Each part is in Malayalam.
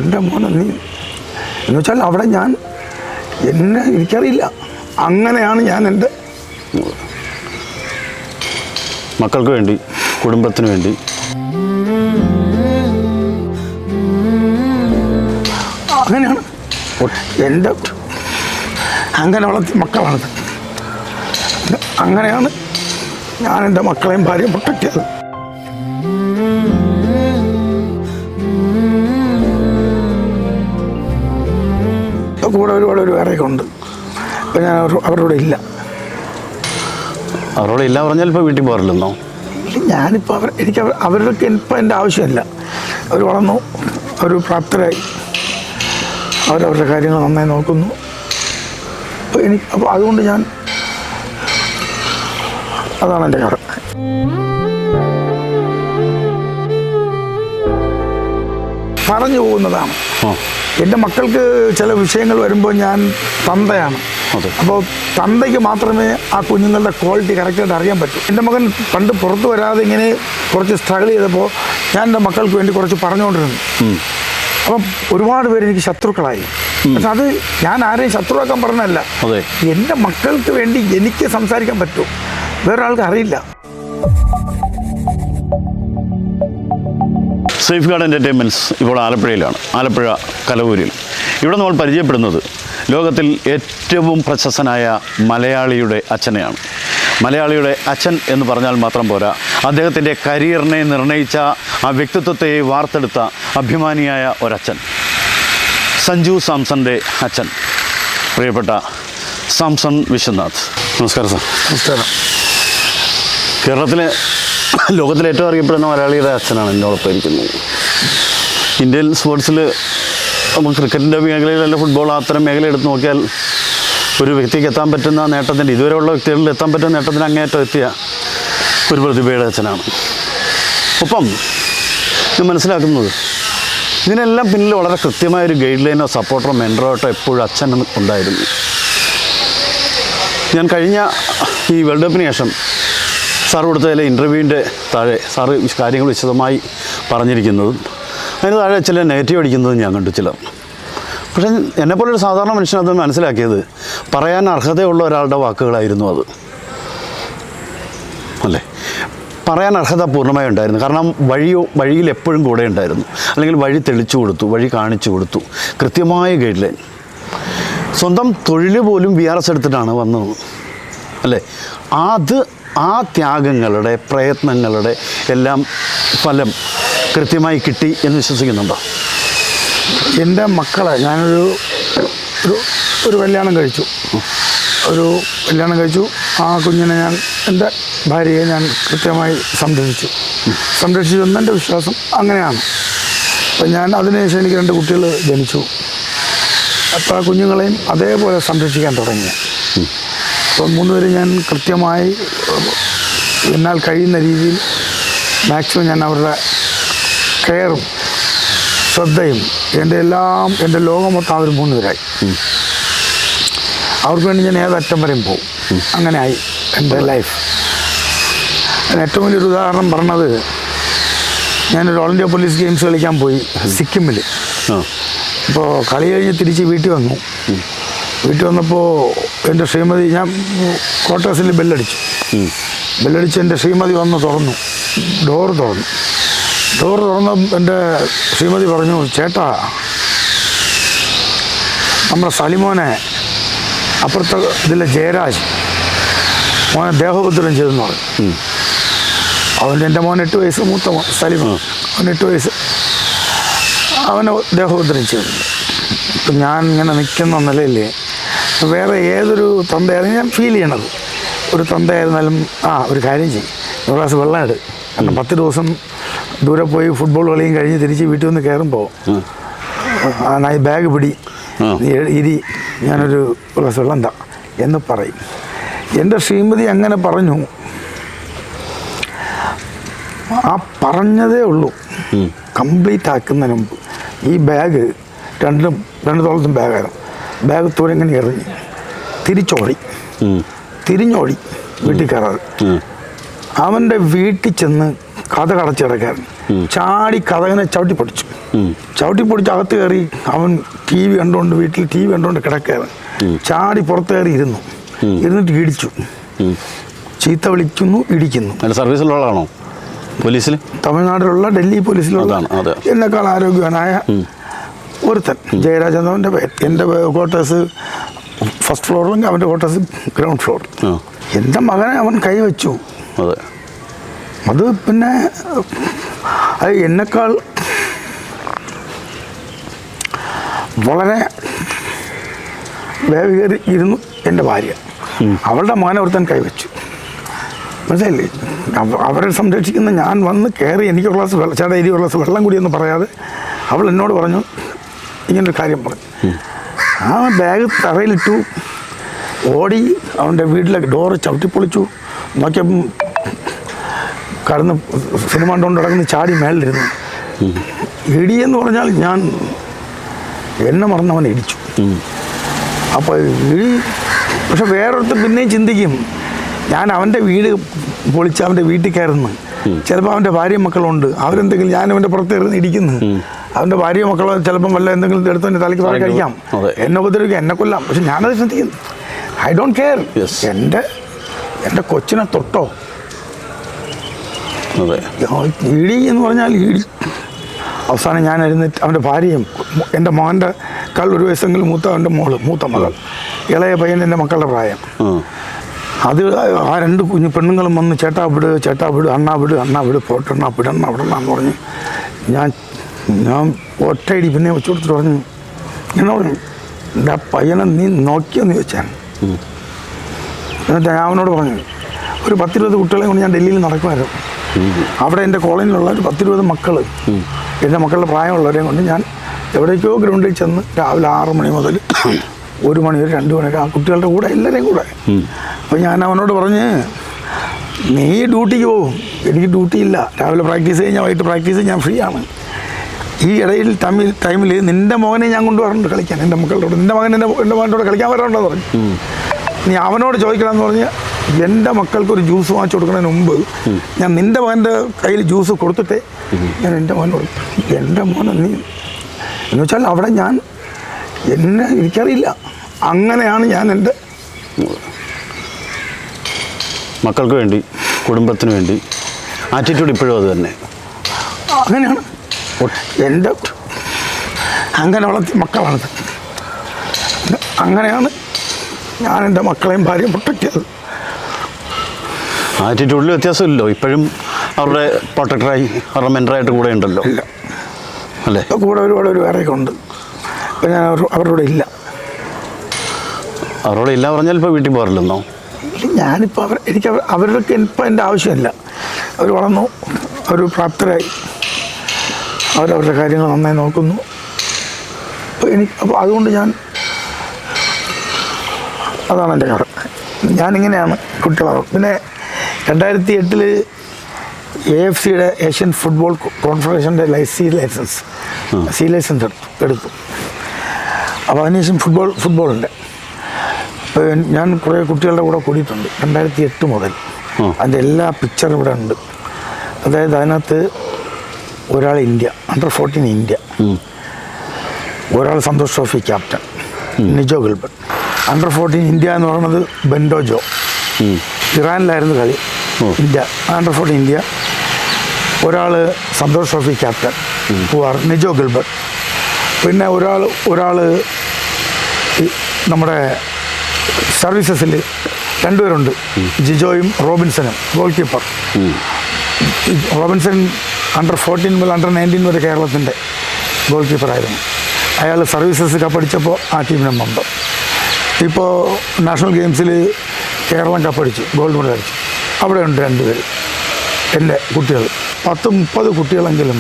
എൻ്റെ മോനെ നീ എന്ന് വെച്ചാൽ അവിടെ എനിക്കറിയില്ല. അങ്ങനെയാണ് ഞാൻ എൻ്റെ മക്കൾക്ക് വേണ്ടി, കുടുംബത്തിന് വേണ്ടി അങ്ങനെയാണ് എൻ്റെ അങ്ങനെ വളർത്തിയ മക്കളാണത്. അങ്ങനെയാണ് ഞാൻ എൻ്റെ മക്കളെയും ഭാര്യയും പ്രൊട്ടക്റ്റ് ചെയ്തത്. കൂടെ ഒരുപാട് വേറെയൊക്കെ ഉണ്ട്. ഇപ്പം ഞാൻ അവരോട് ഇല്ല. അവരോട് ഇല്ല പറഞ്ഞാൽ ഇപ്പോൾ വീട്ടിൽ പോകാറില്ലെന്നോ? ഞാനിപ്പോൾ അവർക്ക് ഇപ്പം എൻ്റെ ആവശ്യമില്ല. അവർ വളർന്നു, അവർ പ്രാപ്തരായി, അവരവരുടെ കാര്യങ്ങൾ നന്നായി നോക്കുന്നു. അപ്പോൾ അതുകൊണ്ട് അതാണ് എൻ്റെ കാരണം. പറഞ്ഞു പോകുന്നതാണ്. എൻ്റെ മക്കൾക്ക് ചില വിഷയങ്ങൾ വരുമ്പോൾ ഞാൻ തന്തയാണ്. അപ്പോൾ തന്തയ്ക്ക് മാത്രമേ ആ കുഞ്ഞുങ്ങളുടെ ക്വാളിറ്റി കറക്റ്റായിട്ട് അറിയാൻ പറ്റൂ. എൻ്റെ മകൻ പണ്ട് പുറത്ത് വരാതെ ഇങ്ങനെ കുറച്ച് സ്ട്രഗിൾ ചെയ്തപ്പോൾ ഞാൻ എൻ്റെ മക്കൾക്ക് വേണ്ടി കുറച്ച് പറഞ്ഞുകൊണ്ടിരുന്നു. അപ്പം ഒരുപാട് പേര് എനിക്ക് ശത്രുക്കളായി. പക്ഷെ അത് ഞാൻ ആരെയും ശത്രുവാക്കാൻ പറഞ്ഞതല്ല. എൻ്റെ മക്കൾക്ക് വേണ്ടി എനിക്ക് സംസാരിക്കാൻ പറ്റൂ, വേറൊരാൾക്ക് അറിയില്ല. സേഫ് ഗാർഡ് എൻ്റർടൈൻമെൻറ്റ്സ് ഇപ്പോൾ ആലപ്പുഴയിലാണ്, ആലപ്പുഴ കലവൂരിൽ. ഇവിടെ നമ്മൾ പരിചയപ്പെടുന്നത് ലോകത്തിൽ ഏറ്റവും പ്രശസ്തനായ മലയാളിയുടെ അച്ഛനെയാണ്. മലയാളിയുടെ അച്ഛൻ എന്ന് പറഞ്ഞാൽ മാത്രം പോരാ, അദ്ദേഹത്തിൻ്റെ കരിയറിനെ നിർണയിച്ച ആ വ്യക്തിത്വത്തെ വാർത്തെടുത്ത അഭിമാനിയായ ഒരച്ഛൻ, സഞ്ജു സാംസൻ്റെ അച്ഛൻ, പ്രിയപ്പെട്ട സാംസൺ വിശ്വനാഥ്. നമസ്കാരം സാർ. നമസ്കാരം. ലോകത്തിലെ ഏറ്റവും അറിയപ്പെടുന്ന മലയാളിയുടെ അച്ഛനാണ് എന്നോടൊപ്പം ഇരിക്കുന്നത്. ഇന്ത്യൻ സ്പോർട്സിൽ നമുക്ക് ക്രിക്കറ്റിൻ്റെ മേഖലയിലല്ല, ഫുട്ബോൾ അത്തരം മേഖല എടുത്ത് നോക്കിയാൽ ഒരു വ്യക്തിക്ക് എത്താൻ പറ്റുന്ന നേട്ടത്തിൻ്റെ, ഇതുവരെയുള്ള വ്യക്തികളിൽ എത്താൻ പറ്റുന്ന നേട്ടത്തിന് അങ്ങേയറ്റം എത്തിയ ഒരു പ്രതിഭയുടെ അച്ഛനാണ്. ഒപ്പം ഇത് മനസ്സിലാക്കുന്നത് ഇതിനെല്ലാം പിന്നിൽ വളരെ കൃത്യമായൊരു ഗൈഡ് ലൈനോ സപ്പോർട്ടോ മെൻറ്ററോ എപ്പോഴും അച്ഛൻ ഉണ്ടായിരുന്നു. ഞാൻ കഴിഞ്ഞ ഈ വേൾഡ് കപ്പിന് ശേഷം സാർ കൊടുത്തതിലെ ഇൻ്റർവ്യൂവിൻ്റെ താഴെ സാറ് കാര്യങ്ങൾ വിശദമായി പറഞ്ഞിരിക്കുന്നതും അതിന് താഴെ ചില നെഗറ്റീവ് അടിക്കുന്നതും ഞാൻ കണ്ടു ചിലർ. പക്ഷേ എന്നെപ്പോലൊരു സാധാരണ മനുഷ്യനത് മനസ്സിലാക്കിയത് പറയാൻ അർഹതയുള്ള ഒരാളുടെ വാക്കുകളായിരുന്നു അത്, അല്ലേ? പറയാൻ അർഹത പൂർണ്ണമായി ഉണ്ടായിരുന്നു. കാരണം വഴിയിൽ എപ്പോഴും കൂടെ ഉണ്ടായിരുന്നു, അല്ലെങ്കിൽ വഴി തെളിച്ചു കൊടുത്തു, വഴി കാണിച്ചു കൊടുത്തു, കൃത്യമായ ഗൈഡ് ലൈൻ. സ്വന്തം തൊഴിൽ പോലും VRS എടുത്തിട്ടാണ് വന്നത്, അല്ലേ? ആ ത്യാഗങ്ങളുടെ, പ്രയത്നങ്ങളുടെ എല്ലാം ഫലം കൃത്യമായി കിട്ടി എന്ന് വിശ്വസിക്കുന്നുണ്ടോ? എൻ്റെ മക്കളെ ഞാനൊരു കല്യാണം കഴിച്ചു. ആ കുഞ്ഞിനെ എൻ്റെ ഭാര്യയെ ഞാൻ കൃത്യമായി സംരക്ഷിച്ചു എന്നെൻ്റെ വിശ്വാസം അങ്ങനെയാണ്. അപ്പം ഞാൻ അതിനുശേഷം എനിക്ക് 2 കുട്ടികൾ ജനിച്ചു. അപ്പോൾ ആ കുഞ്ഞുങ്ങളെയും അതേപോലെ സംരക്ഷിക്കാൻ തുടങ്ങി. അപ്പോൾ 3 പേരും ഞാൻ കൃത്യമായി എന്നാൽ കഴിയുന്ന രീതിയിൽ മാക്സിമം ഞാൻ അവരുടെ കെയറും ശ്രദ്ധയും എൻ്റെ ലോകം മൊത്തം അവർ 3 പേരായി. അവർക്ക് വേണ്ടി ഞാൻ ഏതറ്റം വരെയും പോകും. അങ്ങനെയായി എൻ്റെ ലൈഫ്. അതിന് ഏറ്റവും വലിയൊരു ഉദാഹരണം പറഞ്ഞത്, ഞാനൊരു ഓൾ ഇന്ത്യ പോലീസ് ഗെയിംസ് കളിക്കാൻ പോയി സിക്കിമിൽ. അപ്പോൾ കളി കഴിഞ്ഞ് തിരിച്ച് വീട്ടിൽ വന്നപ്പോൾ എൻ്റെ ശ്രീമതി, ഞാൻ ക്വാർട്ടേഴ്സിൽ ബെല്ലടിച്ചു. എൻ്റെ ശ്രീമതി വന്ന് ഡോർ തുറന്ന് എൻ്റെ ശ്രീമതി പറഞ്ഞു, ചേട്ടാ നമ്മുടെ സലിമോനെ അപ്പുറത്തെ ഇതിലെ ജയരാജ് മോനെ ദേഹോപദ്രവം ചെയ്തെന്ന് പറഞ്ഞു. എൻ്റെ മോൻ 8 വയസ്സ്, മൂത്ത മോൻ സലിമോൻ, അവൻ 8 വയസ്സ്, അവനെ ദേഹോപദ്രവം ചെയ്തിട്ടുണ്ട്. ഇപ്പം ഞാൻ ഇങ്ങനെ നിൽക്കുന്ന നിലയിൽ വേറെ ഏതൊരു തന്തയായിരുന്നു ഞാൻ ഫീൽ ചെയ്യണത്. ഒരു തന്തയായിരുന്നാലും ഒരു കാര്യം ചെയ്യും, 1 ഗ്ലാസ് വെള്ളം ഇട്. കാരണം 10 ദിവസം ദൂരെ പോയി ഫുട്ബോൾ കളിയും കഴിഞ്ഞ് തിരിച്ച് വീട്ടിൽ വന്ന് കയറുമ്പോൾ ബാഗ് പിടി, ഇരി, ഞാനൊരു ഗ്ലാസ് വെള്ളം എന്താ എന്ന് പറയും. എൻ്റെ ശ്രീമതി അങ്ങനെ പറഞ്ഞു. ആ പറഞ്ഞതേ ഉള്ളൂ. കംപ്ലീറ്റ് ആക്കുന്നതിന് മുമ്പ് ഈ ബാഗ് രണ്ട് തോളത്തും ബാഗായിരുന്നു. ബാഗ് തൂരെങ്ങനെ എറിഞ്ഞ് തിരിഞ്ഞോടി വീട്ടിൽ കയറാറ്. അവൻ്റെ വീട്ടിൽ ചെന്ന് കഥ കടച്ചിടക്കാരൻ ചാടി കഥകനെ ചവിട്ടി പൊടിച്ചു. ചവിട്ടി പൊടിച്ച് അകത്ത് കയറി അവൻ ടി വി കണ്ടുകൊണ്ട് വീട്ടിൽ ടി വി കണ്ടുകൊണ്ട് കിടക്കുകയാണ്. ചാടി പുറത്ത് കയറി ഇരുന്നിട്ട് ഇടിച്ചു. ചീത്ത വിളിക്കുന്നു, ഇടിക്കുന്നു. സർവീസിലുള്ള ആളാണോ? പോലീസിൽ? തമിഴ്നാട്ടിലുള്ള ഡൽഹി പോലീസിലുള്ള എന്നെക്കാൾ ആരോഗ്യവാനായ ഒരുത്തൻ, ജയരാജ് എന്നവൻ്റെ പേര്. എൻ്റെ ക്വാർട്ടേഴ്സ് ഫസ്റ്റ് ഫ്ലോറിലും അവൻ്റെ ക്വാർട്ടേഴ്സ് ഗ്രൗണ്ട് ഫ്ലോർ. എൻ്റെ മകനെ അവൻ കൈവച്ചു. അത് പിന്നെ അത് എന്നെക്കാൾ വളരെ വേഗം ഇരുന്നു എൻ്റെ ഭാര്യ. അവളുടെ മകനെ ഒരുത്തൻ കൈവച്ചു. മനസ്സിലായില്ലേ? അവരെ സംരക്ഷിക്കുന്ന ഞാൻ വന്ന് കയറി എനിക്ക് ഗ്ലാസ് വെള്ളം, ചേട്ടാ ഒരു ഗ്ലാസ് വെള്ളം കൂടിയെന്ന് പറയാതെ അവൾ എന്നോട് പറഞ്ഞു, ഇങ്ങനൊരു കാര്യം പറഞ്ഞു. ആ ബാഗ് തറയിലിട്ടു, ഓടി അവൻ്റെ വീട്ടിലെ ഡോറ് ചവിട്ടിപ്പൊളിച്ചു. നോക്കിയപ്പം കടന്ന് സിനിമ കണ്ടുകൊണ്ട് കിടക്കുന്ന ചാടി മേളിലിരുന്നു. ഇടിയെന്ന് പറഞ്ഞാൽ ഞാൻ എന്നെ മറന്നവനെ ഇടിച്ചു. അപ്പോൾ ഇടി. പക്ഷെ വേറൊരുത്തർ പിന്നെയും ചിന്തിക്കും, ഞാൻ അവൻ്റെ വീട് പൊളിച്ച് അവൻ്റെ വീട്ടിൽ കയറുന്നു. ചിലപ്പോൾ അവൻ്റെ ഭാര്യയും മക്കളുണ്ട്, അവരെന്തെങ്കിലും ഞാൻ അവൻ്റെ പുറത്ത് കയറുന്ന ഇടിക്കുന്നു. അവൻ്റെ ഭാര്യയും മക്കളോ ചിലപ്പം വല്ല എന്തെങ്കിലും എടുത്ത് എൻ്റെ തലയ്ക്ക് പറഞ്ഞ് കഴിക്കാം, എന്നെ ഉപദ്രവിക്കാം, എന്നെ കൊല്ലാം. പക്ഷെ ഞാനത് ചിന്തിക്കുന്നു. I don't care. എൻ്റെ കൊച്ചിനെ തൊട്ടോ. ഇടി എന്ന് പറഞ്ഞാൽ ഇടി. അവസാനം ഞാൻ എഴുന്നേറ്റ് അവൻ്റെ ഭാര്യയും എൻ്റെ മോൻ്റെ കൾ 1 വയസ്സെങ്കിലും മൂത്ത അവൻ്റെ മൂത്ത മകൾ, ഇളയ പയ്യൻ എൻ്റെ മക്കളുടെ പ്രായം. അത് ആ 2 കുഞ്ഞു പെണ്ണുങ്ങളും വന്ന് ചേട്ടാ വിട്, അണ്ണാ വിട്, പോട്ടെണ്ണ വിടണമെന്ന് പറഞ്ഞ് ഞാൻ ഒറ്റയടി പിന്നെ വെച്ചു കൊടുത്തിട്ട് പറഞ്ഞു, ഇങ്ങനെ പറഞ്ഞു, എൻ്റെ പയ്യനെ നീ നോക്കിയെന്ന് ചോദിച്ചാൽ. എന്നിട്ട് ഞാൻ അവനോട് പറഞ്ഞു, ഒരു 10-20 കുട്ടികളെ കൊണ്ട് ഞാൻ ഡൽഹിയിൽ നടക്കുമായിരുന്നു. അവിടെ എൻ്റെ കോളനിയിലുള്ള ഒരു 10-20 മക്കൾ, എൻ്റെ മക്കളുടെ പ്രായമുള്ളവരെയും കൊണ്ട് ഞാൻ എവിടേക്കോ ഗ്രൗണ്ടിൽ ചെന്ന് രാവിലെ 6 മണി മുതൽ 1 മണി വരെ 2 മണി വരെ ആ കുട്ടികളുടെ കൂടെ എല്ലാവരെയും കൂടെ. അപ്പോൾ ഞാൻ അവനോട് പറഞ്ഞ്, നീ ഡ്യൂട്ടിക്ക് പോകും, എനിക്ക് ഡ്യൂട്ടി ഇല്ല. രാവിലെ പ്രാക്ടീസ് കഴിഞ്ഞാൽ വൈകിട്ട് പ്രാക്ടീസ് ഞാൻ ഫ്രീ ആണ്. ഈ ഇടയിൽ ടൈമിൽ നിൻ്റെ മകനെ ഞാൻ കൊണ്ടുവരാറുണ്ട് കളിക്കാൻ, എൻ്റെ മക്കളുടെ കൂടെ. എൻ്റെ മകൻ എൻ്റെ മകൻ്റെ കൂടെ കളിക്കാൻ വരാറുണ്ടെന്ന് പറഞ്ഞു. നീ അവനോട് ചോദിക്കണമെന്ന് പറഞ്ഞ് എൻ്റെ മക്കൾക്കൊരു ജ്യൂസ് വാങ്ങിച്ചു കൊടുക്കുന്നതിന് മുമ്പ് ഞാൻ നിൻ്റെ മകൻ്റെ കയ്യിൽ ജ്യൂസ് കൊടുത്തിട്ടേ ഞാൻ എൻ്റെ മോനോട്, എൻ്റെ മോനെ നീ എന്ന് വെച്ചാൽ അവിടെ എനിക്കറിയില്ല. അങ്ങനെയാണ് ഞാൻ എൻ്റെ മക്കൾക്ക് വേണ്ടി, കുടുംബത്തിന് വേണ്ടി ആറ്റിറ്റ്യൂഡ് ഇപ്പോഴും അത് തന്നെ. അങ്ങനെയാണ് എൻ്റെ അങ്ങനെ വളർത്തിയ മക്കളാണത്. അങ്ങനെയാണ് ഞാൻ എൻ്റെ മക്കളെയും ഭാര്യയും പ്രൊട്ടക്റ്റ് ചെയ്തത്. ആറ്റിറ്റ്യൂഡിൽ വ്യത്യാസമില്ലല്ലോ, ഇപ്പോഴും അവരുടെ പ്രൊട്ടക്ടറായി അവരുടെ മെൻറ്ററായിട്ട് കൂടെ ഉണ്ടല്ലോ. ഇല്ല അല്ലേ? കൂടെ ഒരുപാട് വേറെയൊക്കെ ഉണ്ട്. ഇപ്പം ഞാൻ അവരോട് ഇല്ല. അവരോട് ഇല്ല പറഞ്ഞാൽ ഇപ്പോൾ വീട്ടിൽ പോകാറില്ലെന്നോ? ഞാനിപ്പോൾ എനിക്ക് അവർക്ക് ഇപ്പം എൻ്റെ ആവശ്യമില്ല. അവർ വളർന്നു, അവർ പ്രാപ്തരായി, അവരവരുടെ കാര്യങ്ങൾ നന്നായി നോക്കുന്നു. അപ്പോൾ അതുകൊണ്ട് അതാണ് എൻ്റെ കാര്യം. ഞാനിങ്ങനെയാണ് കുട്ടികളാവും. പിന്നെ 2008 AFCയുടെ ഏഷ്യൻ ഫുട്ബോൾ കോൺഫെഡറേഷൻ്റെ സി ലൈസൻസ് എടുത്തു. അപ്പോൾ അതിനുശേഷം ഫുട്ബോളുണ്ട്. അപ്പോൾ ഞാൻ കുറേ കുട്ടികളുടെ കൂടെ കൂടിയിട്ടുണ്ട് 2008 മുതൽ. അതിൻ്റെ എല്ലാ പിക്ചറും ഇവിടെ ഉണ്ട്. അതായത് അതിനകത്ത് ഒരാൾ ഇന്ത്യ, അണ്ടർ-14 ഇന്ത്യ, ഒരാൾ സന്തോഷ് ട്രോഫി ക്യാപ്റ്റൻ നിജോ ഗിൽബർട്ട്. അണ്ടർ-14 ഇന്ത്യ എന്ന് പറയുന്നത് ബെൻഡോജോ, ഇറാനിലായിരുന്നു കളി. ഇന്ത്യ അണ്ടർ-14 ഇന്ത്യ, ഒരാൾ സന്തോഷ് ട്രോഫി ക്യാപ്റ്റൻ നിജോ ഗിൽബർട്ട്. പിന്നെ ഒരാൾ നമ്മുടെ സർവീസസിൽ 2 പേരുണ്ട്, ജിജോയും റോബിൻസനും, ഗോൾ കീപ്പർ. റോബിൻസൺ അണ്ടർ-14 മുതൽ അണ്ടർ-19 വരെ കേരളത്തിൻ്റെ ഗോൾ കീപ്പറായിരുന്നു. അയാൾ സർവീസസ് കപ്പടിച്ചപ്പോൾ ആ ടീമിനെ മെമ്പർ. ഇപ്പോൾ നാഷണൽ ഗെയിംസിൽ കേരളം കപ്പടിച്ചു, ഗോൾഡ് മെഡൽ അടിച്ചു. അവിടെ ഉണ്ട് 2 പേര് എൻ്റെ കുട്ടികൾ. 10-30 കുട്ടികളെങ്കിലും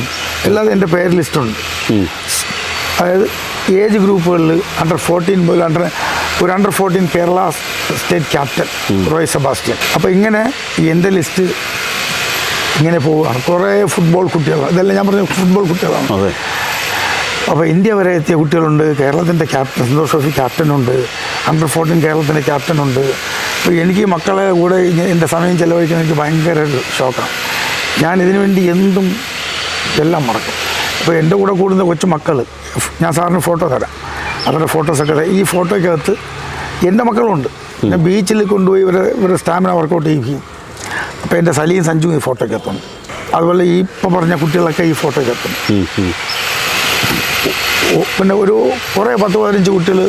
എല്ലാവരും എൻ്റെ പേര് ലിസ്റ്റുണ്ട്. അതായത് ഏജ് ഗ്രൂപ്പുകളിൽ അണ്ടർ-14 മുതൽ ഒരു അണ്ടർ-14 കേരള സ്റ്റേറ്റ് ക്യാപ്റ്റൻ റോയ് സെബാസ്റ്റ്യൻ. അപ്പോൾ ഇങ്ങനെ എൻ്റെ ലിസ്റ്റ് ഇങ്ങനെ പോവുകയാണ്. കുറേ ഫുട്ബോൾ കുട്ടികൾ, ഇതെല്ലാം ഞാൻ പറഞ്ഞ ഫുട്ബോൾ കുട്ടികളാണ്. അപ്പോൾ ഇന്ത്യ വരെ എത്തിയ കുട്ടികളുണ്ട്. കേരളത്തിൻ്റെ ക്യാപ്റ്റൻ സന്തോഷ് ട്രോഫി ക്യാപ്റ്റനുണ്ട്, അണ്ടർ-14 കേരളത്തിൻ്റെ ക്യാപ്റ്റനുണ്ട്. അപ്പോൾ എനിക്ക് മക്കളെ കൂടെ എൻ്റെ സമയം ചിലവഴിക്കാൻ എനിക്ക് ഭയങ്കര ഒരു ഷോക്കാണ്. ഞാൻ ഇതിനു വേണ്ടി എല്ലാം മറക്കും. അപ്പോൾ എൻ്റെ കൂടെ കൂടുന്ന കൊച്ചു മക്കൾ, ഞാൻ സാറിന് ഫോട്ടോ തരാം, അവരുടെ ഫോട്ടോസൊക്കെ തരാം. ഈ ഫോട്ടോയ്ക്കകത്ത് എൻ്റെ മക്കളുണ്ട്. ഞാൻ ബീച്ചിൽ കൊണ്ടുപോയി ഇവരുടെ സ്റ്റാമിന വർക്കൗട്ട് ചെയ്യിക്കും. അപ്പോൾ എൻ്റെ സലിയും സഞ്ജുവും ഈ ഫോട്ടോയ്ക്കകത്തുണ്ട്. അതുപോലെ ഈ ഇപ്പം പറഞ്ഞ കുട്ടികളൊക്കെ ഈ ഫോട്ടോയ്ക്കകത്തുണ്ട്. പിന്നെ ഒരു കുറേ 10-15 കുട്ടികൾ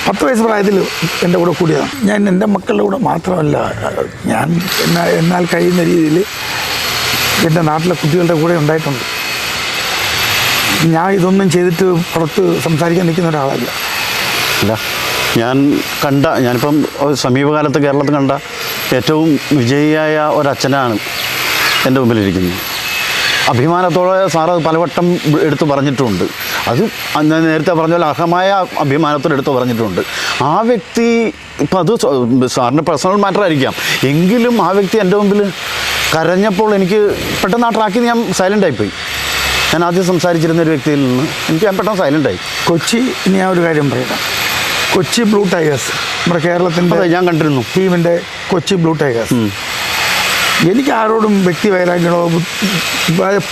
10 വയസ്സ് പ്രായത്തിൽ എൻ്റെ കൂടെ കൂടിയതാണ്. ഞാൻ എൻ്റെ മക്കളുടെ കൂടെ മാത്രമല്ല, ഞാൻ എന്നാൽ കഴിയുന്ന രീതിയിൽ എൻ്റെ നാട്ടിലെ കുട്ടികളുടെ കൂടെ ഉണ്ടായിട്ടുണ്ട്. ഞാൻ ഇതൊന്നും ചെയ്തിട്ട് പുറത്ത് സംസാരിക്കാൻ നിൽക്കുന്ന ഒരാളല്ല. അല്ല, ഞാനിപ്പം സമീപകാലത്ത് കേരളത്തിൽ കണ്ട ഏറ്റവും വിജയിയായ ഒരച്ഛനാണ് എൻ്റെ മുമ്പിലിരിക്കുന്നത്. അഭിമാനത്തോടെ സാറ് പലവട്ടം എടുത്തു പറഞ്ഞിട്ടുണ്ട്. അത് നേരത്തെ പറഞ്ഞ പോലെ അർഹമായ അഭിമാനത്തോടെ എടുത്തു പറഞ്ഞിട്ടുണ്ട്. ആ വ്യക്തി ഇപ്പം അത് സാറിൻ്റെ പേഴ്സണൽ മാറ്റർ ആയിരിക്കാം, എങ്കിലും ആ വ്യക്തി എൻ്റെ മുമ്പിൽ കരഞ്ഞപ്പോൾ എനിക്ക് പെട്ടെന്ന് ആ ട്രാക്കിൽ ഞാൻ സൈലൻ്റായിപ്പോയി. ഞാൻ ആദ്യം സംസാരിച്ചിരുന്ന ഒരു വ്യക്തിയിൽ നിന്ന് ഞാൻ പെട്ടെന്ന് സൈലൻ്റായി. കൊച്ചി, ഇനി ഞാൻ ഒരു കാര്യം പറയാം. കൊച്ചി ബ്ലൂ ടൈഗേഴ്സ് നമ്മുടെ കേരളത്തിൻ്റെ, ഞാൻ കണ്ടിരുന്നു ടീമിൻ്റെ കൊച്ചി ബ്ലൂ ടൈഗേഴ്സ്. എനിക്ക് ആരോടും വ്യക്തി വൈരാഗ്യമോ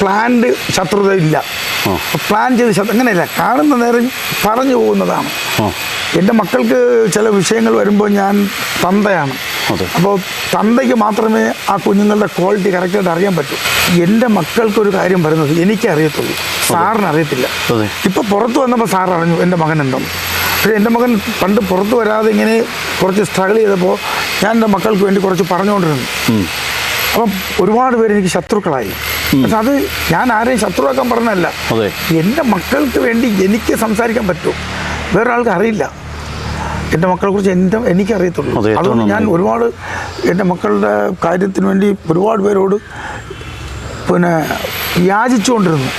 പ്ലാൻഡ് ശത്രുത ഇല്ല. പ്ലാൻ ചെയ്ത് അങ്ങനെയല്ല, കാണുന്ന നേരം പറഞ്ഞു പോകുന്നതാണ്. എൻ്റെ മക്കൾക്ക് ചില വിഷയങ്ങൾ വരുമ്പോൾ ഞാൻ തന്തയാണ്. അപ്പോൾ തന്തയ്ക്ക് മാത്രമേ ആ കുഞ്ഞുങ്ങളുടെ ക്വാളിറ്റി കറക്റ്റായിട്ട് അറിയാൻ പറ്റൂ. എൻ്റെ മക്കൾക്കൊരു കാര്യം പറയുന്നത് എനിക്കറിയത്തുള്ളൂ, സാറിന് അറിയത്തില്ല. ഇപ്പോൾ പുറത്ത് വന്നപ്പോൾ സാർ അറിഞ്ഞു എൻ്റെ മകനുണ്ടെന്ന്. പക്ഷേ എൻ്റെ മകൻ പണ്ട് പുറത്ത് വരാതെ ഇങ്ങനെ കുറച്ച് സ്ട്രഗിൾ ചെയ്തപ്പോൾ ഞാൻ എൻ്റെ മക്കൾക്ക് വേണ്ടി കുറച്ച് പറഞ്ഞുകൊണ്ടിരുന്നു. അപ്പം ഒരുപാട് പേര് എനിക്ക് ശത്രുക്കളായി. പക്ഷെ അത് ഞാൻ ആരെയും ശത്രുവാക്കാൻ പറഞ്ഞല്ല, എൻ്റെ മക്കൾക്ക് വേണ്ടി എനിക്ക് സംസാരിക്കാൻ പറ്റും, വേറൊരാൾക്ക് അറിയില്ല. എൻ്റെ മക്കളെക്കുറിച്ച് എനിക്കറിയത്തുള്ളൂ. അതുകൊണ്ട് ഞാൻ ഒരുപാട് എൻ്റെ മക്കളുടെ കാര്യത്തിന് വേണ്ടി ഒരുപാട് പേരോട് പിന്നെ യാചിച്ചുകൊണ്ടിരുന്നു.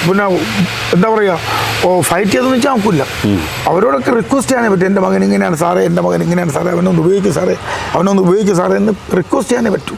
പിന്നെ എന്താ പറയുക, ഫൈറ്റ് ചെയ്തെന്ന് വെച്ചാൽ നോക്കില്ല, അവരോടൊക്കെ റിക്വസ്റ്റ് ചെയ്യാനേ പറ്റും. എൻ്റെ മകൻ ഇങ്ങനെയാണ് സാറേ, എൻ്റെ മകൻ ഇങ്ങനെയാണ് സാറേ, അവനൊന്ന് ഉപയോഗിക്കും സാറേ, അവനൊന്ന് ഉപയോഗിക്കും സാറേ എന്ന് റിക്വസ്റ്റ് ചെയ്യാനേ പറ്റൂ.